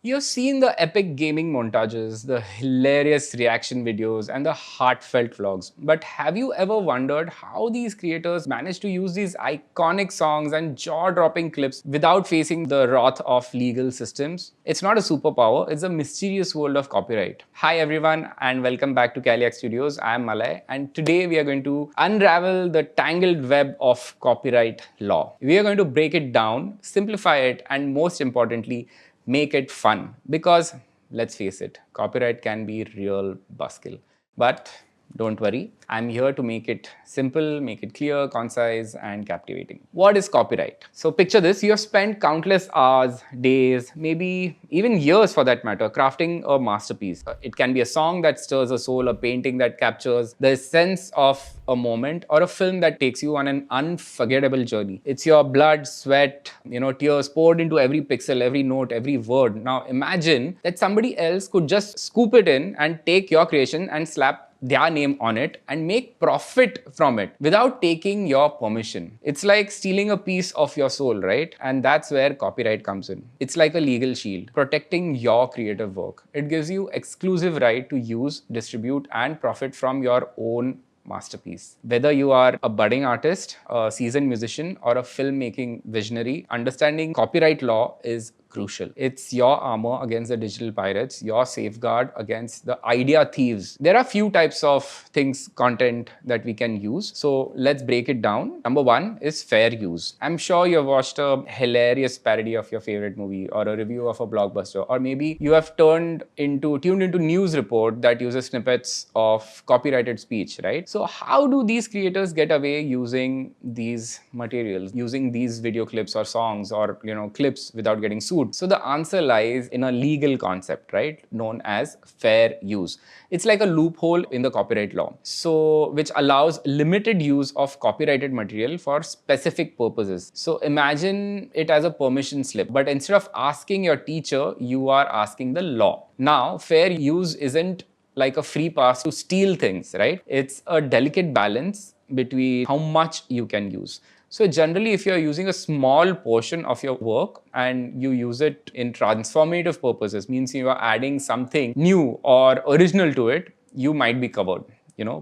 You've seen the epic gaming montages, the hilarious reaction videos, and the heartfelt vlogs. But have you ever wondered how these creators manage to use these iconic songs and jaw-dropping clips without facing the wrath of legal systems? It's not a superpower, it's a mysterious world of copyright. Hi everyone, and welcome back to Caliac Studios. I'm Malay, and today we are going to unravel the tangled web of copyright law. We are going to break it down, simplify it, and most importantly, make it fun. Because let's face it, copyright can be real buzzkill. But don't worry, I'm here to make it simple, make it clear, concise, and captivating. What is copyright? So picture this, you have spent countless hours, days, maybe even years for that matter, crafting a masterpiece. It can be a song that stirs a soul, a painting that captures the essence of a moment, or a film that takes you on an unforgettable journey. It's your blood, sweat, tears poured into every pixel, every note, every word. Now imagine that somebody else could just scoop it in and take your creation and slap their name on it and make profit from it without taking your permission. It's like stealing a piece of your soul, right? And that's where copyright comes in. It's like a legal shield protecting your creative work. It gives you exclusive right to use, distribute, and profit from your own masterpiece. Whether you are a budding artist, a seasoned musician, or a filmmaking visionary, understanding copyright law is crucial. It's your armor against the digital pirates, your safeguard against the idea thieves. There are few types of content that we can use. So let's break it down. Number one is fair use. I'm sure you've watched a hilarious parody of your favorite movie or a review of a blockbuster, or maybe you have tuned into news report that uses snippets of copyrighted speech, right? So how do these creators get away using these materials, using these video clips or songs or clips without getting sued? So the answer lies in a legal concept, right, known as fair use. It's like a loophole in the copyright law, so which allows limited use of copyrighted material for specific purposes. So imagine it as a permission slip, but instead of asking your teacher, you are asking the law. Now, fair use isn't like a free pass to steal things, right? It's a delicate balance between how much you can use. So generally, if you're using a small portion of your work and you use it in transformative purposes, means you are adding something new or original to it, you might be covered.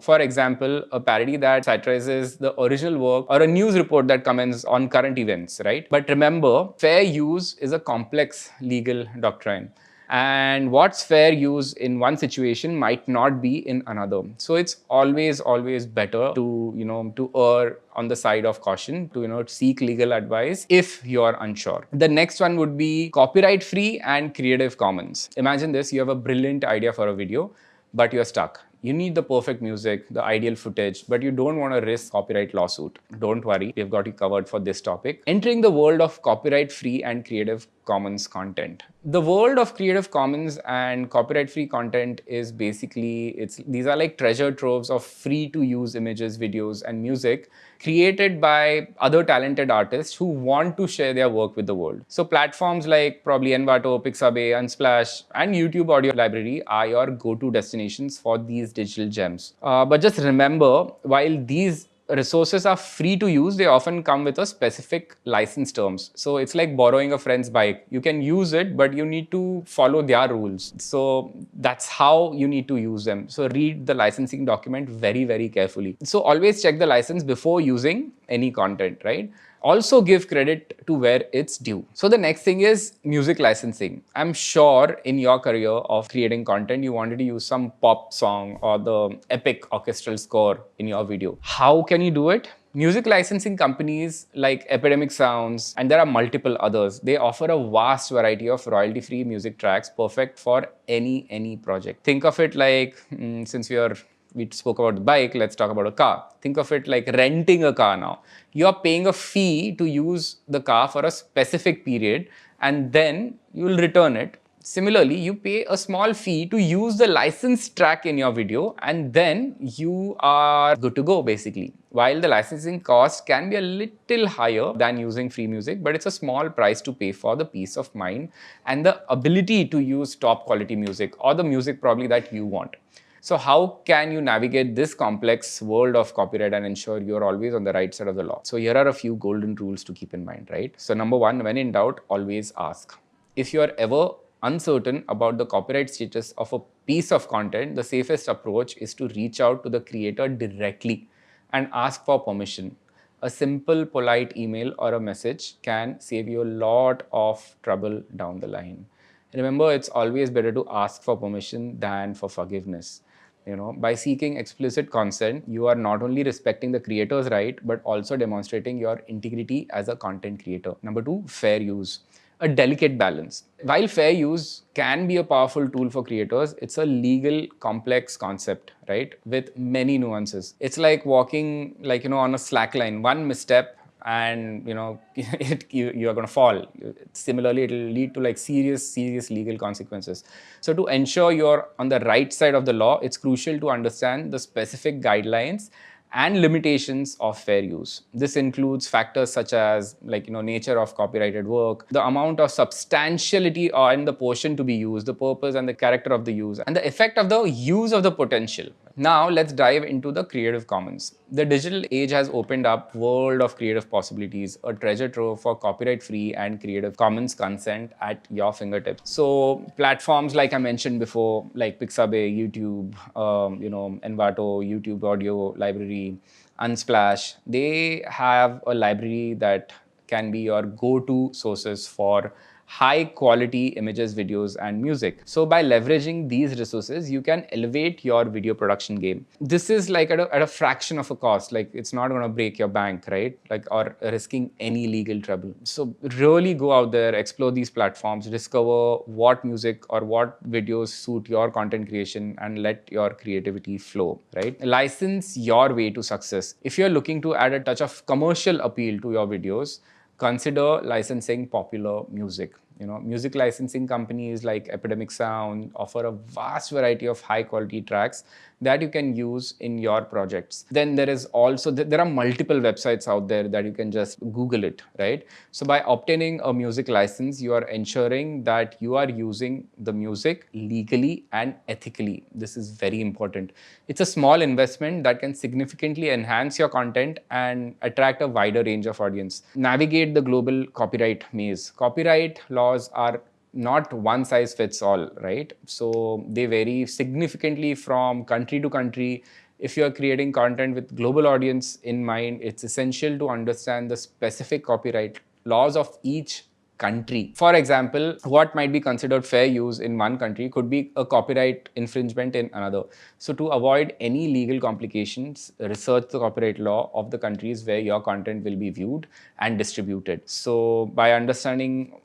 For example, a parody that satirizes the original work or a news report that comments on current events, right? But remember, fair use is a complex legal doctrine. And what's fair use in one situation might not be in another. So it's always better to err on the side of caution, to seek legal advice if you're unsure. The next one would be copyright free and Creative Commons. Imagine this, you have a brilliant idea for a video, but you're stuck. You need the perfect music, the ideal footage, but you don't want to risk copyright lawsuit. Don't worry, we've got you covered for this topic. Entering the world of copyright-free and Creative Commons content. The world of Creative Commons and copyright-free content is basically, these are like treasure troves of free-to-use images, videos, and music created by other talented artists who want to share their work with the world. So platforms like probably Envato, Pixabay, Unsplash, and YouTube Audio Library are your go-to destinations for these digital gems. But just remember, while these resources are free to use, they often come with a specific license terms. So it's like borrowing a friend's bike. You can use it, but you need to follow their rules. So that's how you need to use them. So read the licensing document very, very carefully. So always check the license before using any content, right? Also give credit to where it's due. So the next thing is music licensing. I'm sure in your career of creating content, you wanted to use some pop song or the epic orchestral score in your video. How can you do it? Music licensing companies like Epidemic Sounds, and there are multiple others, they offer a vast variety of royalty-free music tracks perfect for any project. Think of it like, since we spoke about the bike, let's talk about a car. Think of it like renting a car now. You're paying a fee to use the car for a specific period and then you will return it. Similarly, you pay a small fee to use the licensed track in your video and then you are good to go basically. While the licensing cost can be a little higher than using free music, but it's a small price to pay for the peace of mind and the ability to use top quality music or the music probably that you want. So how can you navigate this complex world of copyright and ensure you're always on the right side of the law? So here are a few golden rules to keep in mind, right? So number one, when in doubt, always ask. If you're ever uncertain about the copyright status of a piece of content, the safest approach is to reach out to the creator directly and ask for permission. A simple, polite email or a message can save you a lot of trouble down the line. Remember, it's always better to ask for permission than for forgiveness. By seeking explicit consent, you are not only respecting the creator's right, but also demonstrating your integrity as a content creator. Number two, fair use. A delicate balance. While fair use can be a powerful tool for creators, it's a legal complex concept, right? With many nuances. It's like walking on a slack line. One misstep and you are going to fall. Similarly, it will lead to like serious legal consequences. So to ensure you're on the right side of the law, it's crucial to understand the specific guidelines and limitations of fair use. This includes factors such as nature of copyrighted work, the amount of substantiality in the portion to be used, the purpose and the character of the use, and the effect of the use of the potential. Now let's dive into the Creative Commons. The digital age has opened up world of creative possibilities, a treasure trove for copyright-free and Creative Commons consent at your fingertips. So platforms like I mentioned before, like Pixabay, YouTube, Envato, YouTube Audio Library, Unsplash, they have a library that can be your go-to sources for high quality images, videos, and music. So by leveraging these resources, you can elevate your video production game. This is like at a fraction of a cost. Like it's not going to break your bank, right? Or risking any legal trouble. So really go out there, explore these platforms, discover what music or what videos suit your content creation, and let your creativity flow, right? License your way to success. If you're looking to add a touch of commercial appeal to your videos, consider licensing popular music. Music licensing companies like Epidemic Sound offer a vast variety of high quality tracks that you can use in your projects. Then there are multiple websites out there that you can just Google it, right? So by obtaining a music license, you are ensuring that you are using the music legally and ethically. This is very important. It's a small investment that can significantly enhance your content and attract a wider range of audience. Navigate the global copyright maze. Copyright laws are not one size fits all, right? So they vary significantly from country to country. If you are creating content with global audience in mind, it's essential to understand the specific copyright laws of each country. For example, what might be considered fair use in one country could be a copyright infringement in another. So to avoid any legal complications, research the copyright law of the countries where your content will be viewed and distributed. So by understanding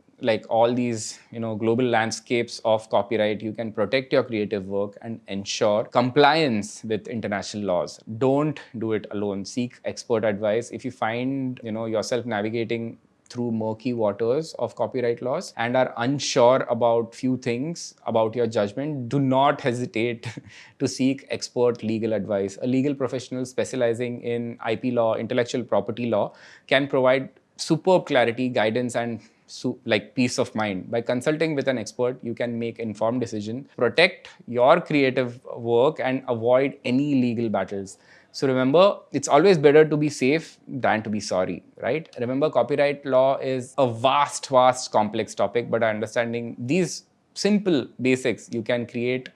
all these global landscapes of copyright, you can protect your creative work and ensure compliance with international laws. Don't do it alone. Seek expert advice. If you find yourself navigating through murky waters of copyright laws and are unsure about few things about your judgment, do not hesitate to seek expert legal advice. A legal professional specializing in IP law, intellectual property law, can provide superb clarity, guidance, and peace of mind. By consulting with an expert, you can make informed decisions, protect your creative work, and avoid any legal battles. So remember, it's always better to be safe than to be sorry, right? Remember, copyright law is a vast, complex topic, but understanding these simple basics, you can create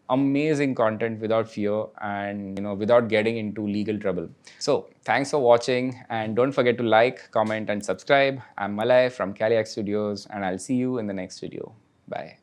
amazing content without fear and without getting into legal trouble. So thanks for watching, and don't forget to like, comment, and subscribe. I'm Malay from Caliac Studios, and I'll see you in the next video. Bye.